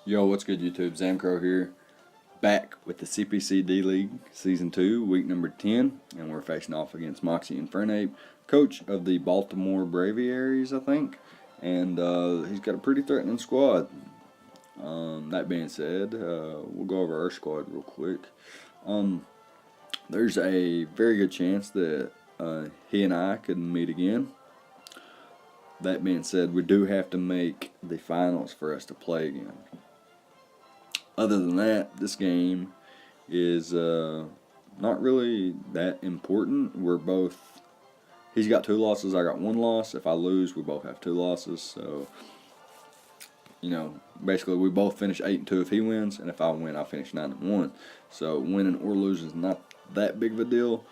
Yo, what's good, YouTube? Zamcro here, back with the CPC D-League Season 2, week number 10, and we're facing off against Moxie and Fernape, coach of the Baltimore Braviaries, I think, and he's got a pretty threatening squad. That being said, we'll go over our squad real quick. There's a very good chance that he and I could meet again. That being said, we do have to make the finals for us to play again. Other than that, this game is not really that important. He's got 2 losses, I got 1 loss. If I lose, we both have 2 losses. So, basically we both finish 8-2 if he wins, and if I win, I finish 9-1. So winning or losing is not that big of a deal.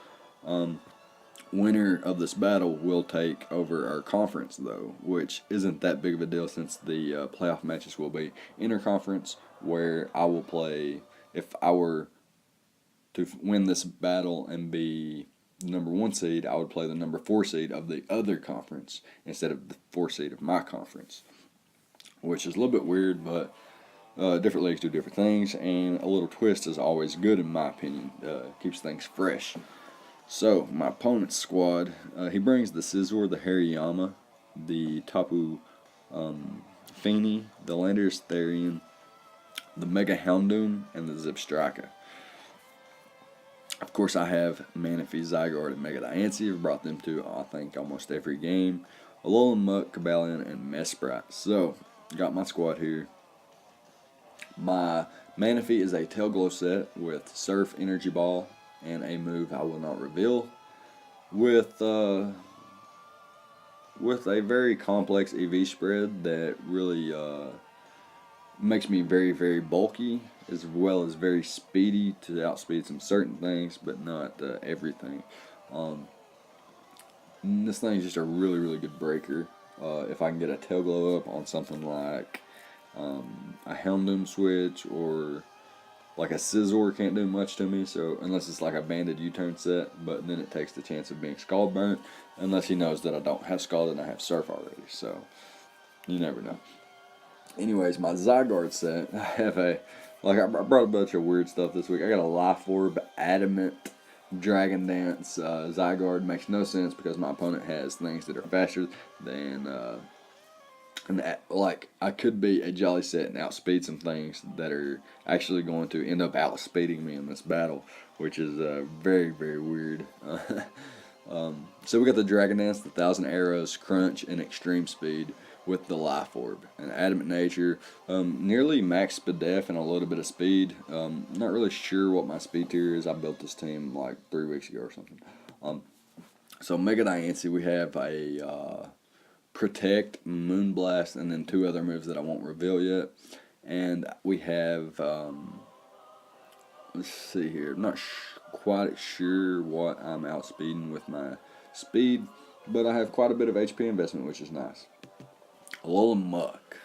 Winner of this battle will take over our conference, though, which isn't that big of a deal since the playoff matches will be interconference, where I will play. If I were to win this battle and be the number 1 seed, I would play the number 4 seed of the other conference instead of the 4 seed of my conference, which is a little bit weird, but different leagues do different things, and a little twist is always good in my opinion. Keeps things fresh. So, my opponent's squad, he brings the Scizor, the Hariyama, the Tapu Fini, the Landorus Therian, the Mega Houndoom, and the Zipstrika. Of course, I have Manaphy, Zygarde, and Mega Diancie. I've brought them to, I think, almost every game. Alolan Muck, Cobalion, and Mesprit. So, got my squad here. My Manaphy is a Tail Glow set with Surf, Energy Ball, and a move I will not reveal, with a very complex EV spread that really makes me very, very bulky, as well as very speedy to outspeed some certain things, but not everything. This thing is just a really, really good breaker. If I can get a Tail Glow up on something like a Houndoom switch, or like a Scizor can't do much to me, so unless it's like a banded U-turn set, but then it takes the chance of being Scald Burnt, unless he knows that I don't have Scald and I have Surf already, so you never know. Anyways, my Zygarde set, I brought a bunch of weird stuff this week. I got a Life Orb, Adamant, Dragon Dance. Zygarde makes no sense because my opponent has things that are faster than I could be a Jolly Set and outspeed some things that are actually going to end up outspeeding me in this battle, which is very, very weird. So we got the Dragon Dance, the 1,000 Arrows, Crunch, and Extreme Speed with the Life Orb. And Adamant Nature, nearly max Spadef and a little bit of speed. Not really sure what my speed tier is. I built this team like 3 weeks ago or something. So Mega Diancie, we have a Protect, Moonblast, and then 2 other moves that I won't reveal yet. And we have, let's see here, I'm not quite sure what I'm outspeeding with my speed, but I have quite a bit of HP investment, which is nice. Alolan Muck.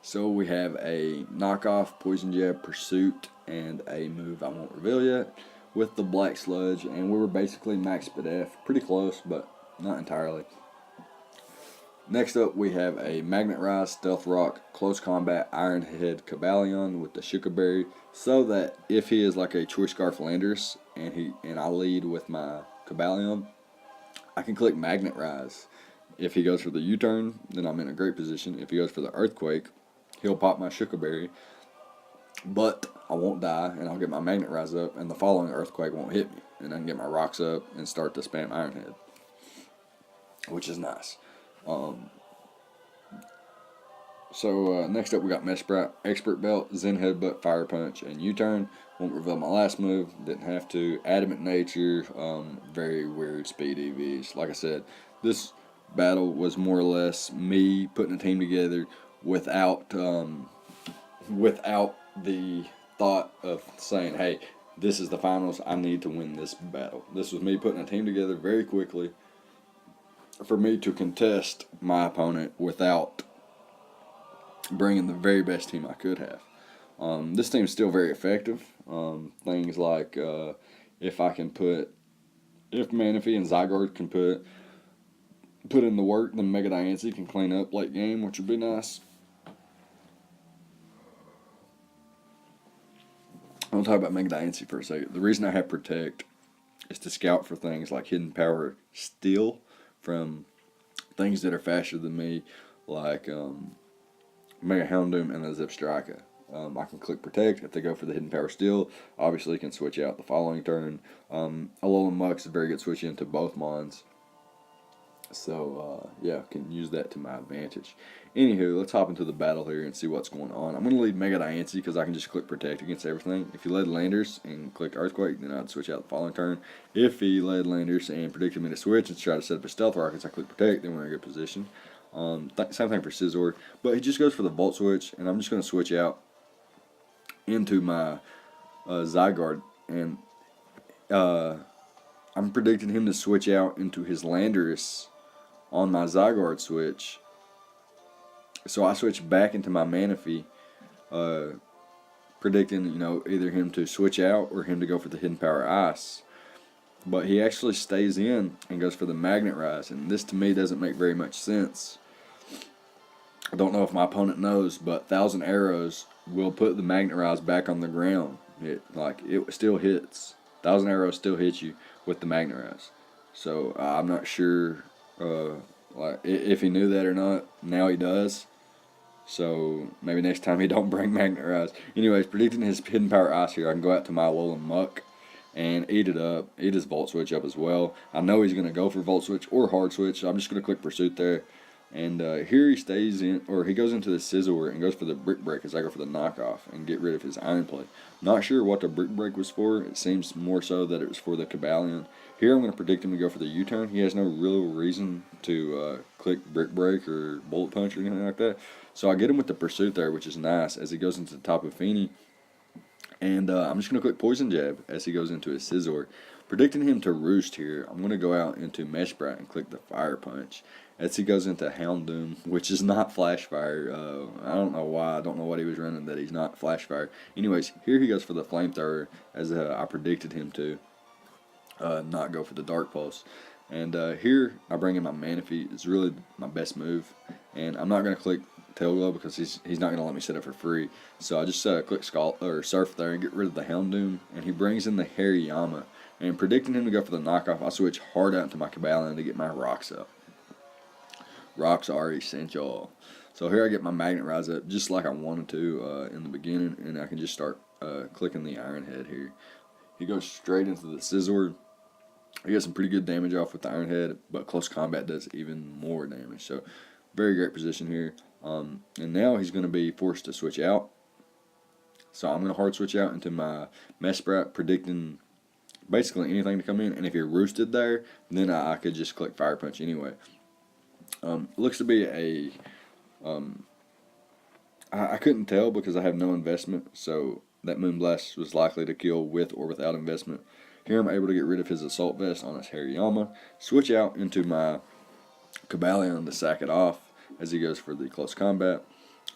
So we have a knockoff, Poison Jab, Pursuit, and a move I won't reveal yet with the Black Sludge, and we were basically max Spadef, pretty close, but not entirely. Next up, we have a Magnet Rise, Stealth Rock, Close Combat, Iron Head, Cobalion with the Shuka Berry, so that if he is like a Choice Scarf Landorus and I lead with my Cobalion, I can click Magnet Rise. If he goes for the U-turn, then I'm in a great position. If he goes for the Earthquake, he'll pop my Shuka Berry, but I won't die, and I'll get my Magnet Rise up, and the following Earthquake won't hit me, and I can get my rocks up and start to spam Iron Head, which is nice. Next up we got Mesprit, Expert Belt, Zen Headbutt, Fire Punch, and U-turn. Won't reveal my last move, didn't have to. Adamant Nature, very weird speed EVs. Like I said, this battle was more or less me putting a team together without the thought of saying, hey, this is the finals, I need to win this battle. This was me putting a team together very quickly for me to contest my opponent without bringing the very best team I could have. This team is still very effective. Things like if Manaphy and Zygarde can put in the work, then Mega Diancie can clean up late game, which would be nice. I'll talk about Mega Diancie for a second. The reason I have Protect is to scout for things like Hidden Power Steal from things that are faster than me, like Mega Houndoom and a Zipstrika. I can click Protect. If they go for the Hidden Power Steal, obviously you can switch out the following turn. Alolan Mux is a very good switch into both Mons. So, yeah, can use that to my advantage. Anywho, let's hop into the battle here and see what's going on. I'm going to lead Mega Diancie because I can just click Protect against everything. If he led Landers and click Earthquake, then I'd switch out the following turn. If he led Landers and predicted me to switch and try to set up a Stealth Rockets, I click Protect, then we're in a good position. Same thing for Scizor, but he just goes for the Volt Switch, and I'm just going to switch out into my Zygarde, and I'm predicting him to switch out into his Landorus on my Zygarde switch. So I switch back into my Manaphy, predicting, either him to switch out or him to go for the Hidden Power Ice. But he actually stays in and goes for the Magnet Rise, and this to me doesn't make very much sense. I don't know if my opponent knows, but 1,000 Arrows will put the Magnet Rise back on the ground. It still hits. 1,000 Arrows still hit you with the Magnet Rise. So I'm not sure if he knew that or not. Now he does. So maybe next time he don't bring Magnet Rise. Anyways, predicting his Hidden Power Ice here, I can go out to my Alolan Muck and eat it up. Eat his Volt Switch up as well. I know he's going to go for Volt Switch or Hard Switch, so I'm just going to click Pursuit there. And here he stays in, or he goes into the Scizor and goes for the Brick Break as I go for the knockoff and get rid of his Iron Play. Not sure what the Brick Break was for. It seems more so that it was for the Cobalion. Here I'm going to predict him to go for the U-turn. He has no real reason to click Brick Break or Bullet Punch or anything like that. So I get him with the Pursuit there, which is nice, as he goes into the Tapu Fini. And I'm just going to click Poison Jab as he goes into his Scizor. Predicting him to Roost here, I'm going to go out into Meshbright and click the Fire Punch as he goes into Houndoom, which is not Flash Fire. I don't know why. I don't know what he was running that he's not Flash Fire. Anyways, here he goes for the Flamethrower as I predicted him to not go for the Dark Pulse. And here I bring in my Manaphy. It's really my best move. And I'm not going to click Tail Glow because he's not going to let me set it for free. So I just click Surf there and get rid of the Houndoom. And he brings in the Hariyama. And predicting him to go for the knockoff, I switch hard out into my Cobalion to get my Rocks up. Rocks are essential. So here I get my Magnet Rise up just like I wanted to in the beginning. And I can just start clicking the Iron Head here. He goes straight into the Scizor. I get some pretty good damage off with the Iron Head, but Close Combat does even more damage. So very great position here. And now he's going to be forced to switch out. So I'm going to hard switch out into my Meshbright, predicting basically anything to come in. And if you're roosted there, then I could just click Fire Punch anyway. Looks to be a... I couldn't tell because I have no investment. So that Moonblast was likely to kill with or without investment. Here I'm able to get rid of his Assault Vest on his Hariyama. Switch out into my Cobalion to sack it off as he goes for the Close Combat.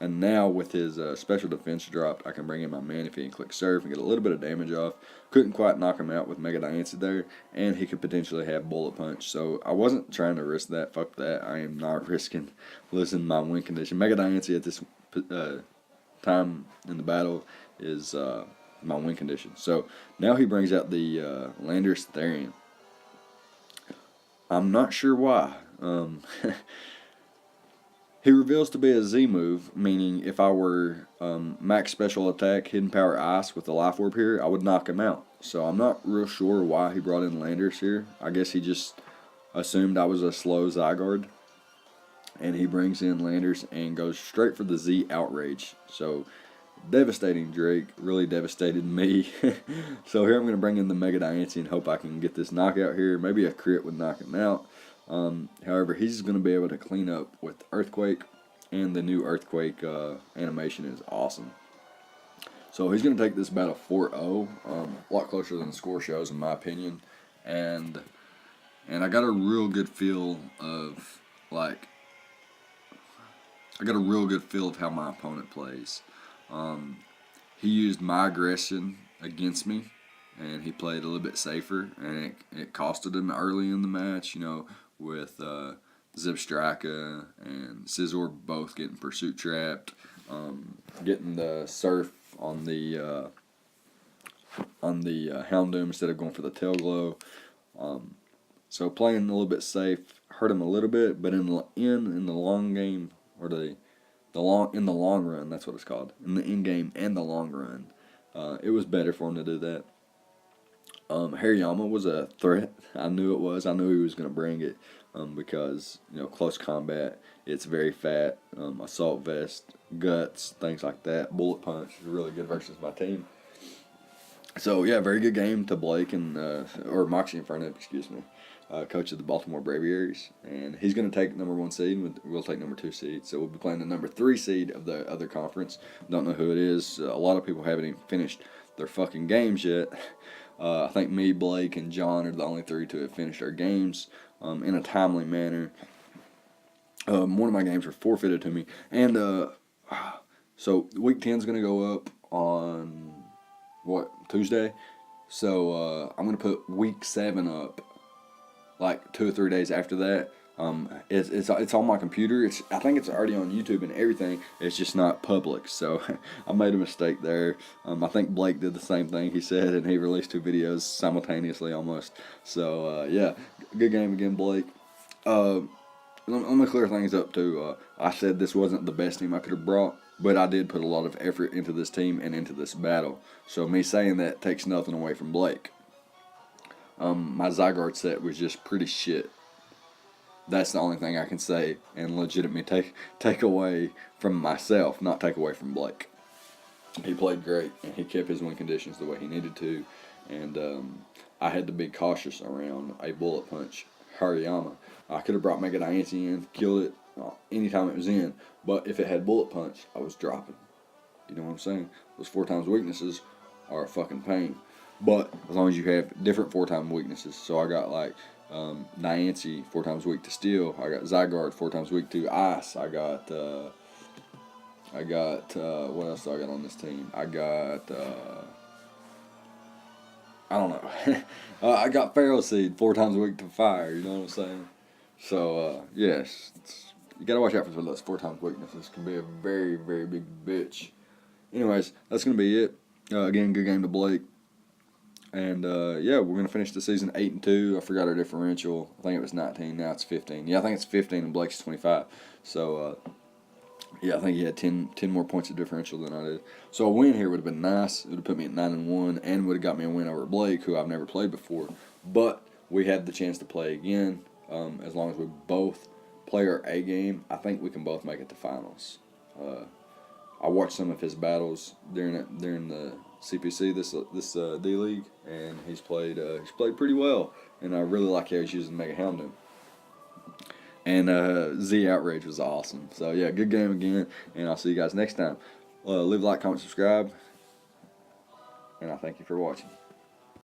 And now with his special defense dropped, I can bring in my Manaphy and click Surf and get a little bit of damage off. Couldn't quite knock him out with Mega Diancie there, and he could potentially have Bullet Punch. So I wasn't trying to risk that. Fuck that. I am not risking losing my win condition. Mega Diancie at this time in the battle is my win condition. So now he brings out the Landorus Therian. I'm not sure why. He reveals to be a Z move, meaning if I were max special attack, Hidden Power Ice with the Life Orb here, I would knock him out. So I'm not real sure why he brought in Landorus here. I guess he just assumed I was a slow Zygarde. And he brings in Landorus and goes straight for the Z Outrage. So devastating Drake, really devastated me. So here I'm going to bring in the Mega Diancie and hope I can get this knockout here. Maybe a crit would knock him out. However, he's going to be able to clean up with Earthquake, and the new Earthquake animation is awesome. So he's going to take this battle 4-0, a lot closer than the score shows in my opinion, and I got a real good feel of how my opponent plays. He used my aggression against me, and he played a little bit safer, and it costed him early in the match, with Zipstrika and Scizor both getting Pursuit trapped, getting the Surf on the Houndoom instead of going for the Tail Glow. So playing a little bit safe hurt him a little bit, but in the long game, or in the long run, that's what it's called. In the in game and the long run, it was better for him to do that. Hariyama was a threat. I knew it was. I knew he was going to bring it because close combat. It's very fat. Assault vest, guts, things like that. Bullet punch is really good versus my team. So yeah, very good game to Blake or Moxie Inferno, excuse me, coach of the Baltimore Braviaries, and he's going to take number 1 seed. We'll take number 2 seed. So we'll be playing the number 3 seed of the other conference. Don't know who it is. A lot of people haven't even finished their fucking games yet. I think me, Blake, and John are the only 3 to have finished our games in a timely manner. One of my games were forfeited to me, and so week 10 is going to go up on Tuesday. So I'm going to put week 7 up like 2 or 3 days after that. It's on my computer. I think it's already on YouTube and everything. It's just not public. So I made a mistake there. I think Blake did the same thing he said, and he released 2 videos simultaneously almost. So yeah, good game again, Blake. Let me clear things up too. I said this wasn't the best team I could have brought, but I did put a lot of effort into this team and into this battle. So me saying that takes nothing away from Blake. My Zygarde set was just pretty shit. That's the only thing I can say and legitimately take away from myself, not take away from Blake. He played great, and he kept his win conditions the way he needed to, and I had to be cautious around a Bullet Punch Hariyama. I could have brought Mega Diancie in, killed it anytime it was in, but if it had Bullet Punch, I was dropping. You know what I'm saying? Those 4 times weaknesses are a fucking pain. But as long as you have different 4 times weaknesses. So I got like Diancie 4 times weak to Steel. I got Zygarde 4 times weak to Ice. I got what else do I got on this team? I got I don't know. I got Feral Seed 4 times weak to Fire. You know what I'm saying? So yes, you gotta watch out for those 4 times weaknesses. Can be a very, very big bitch. Anyways, that's gonna be it. Again, good game to Blake. And yeah, we're gonna finish the season 8-2. I forgot our differential. I think it was 19. Now it's 15. Yeah, I think it's 15, and Blake's 25. So yeah, I think he had 10 more points of differential than I did. So a win here would have been nice. It would have put me at 9-1, and would have got me a win over Blake, who I've never played before. But we had the chance to play again. As long as we both play our A game, I think we can both make it to finals. I watched some of his battles during the CPC this D League, and he's played pretty well, and I really like how he's using Mega Houndoom. And Z Outrage was awesome. So yeah, good game again, and I'll see you guys next time. Leave a like, comment, subscribe, and I thank you for watching.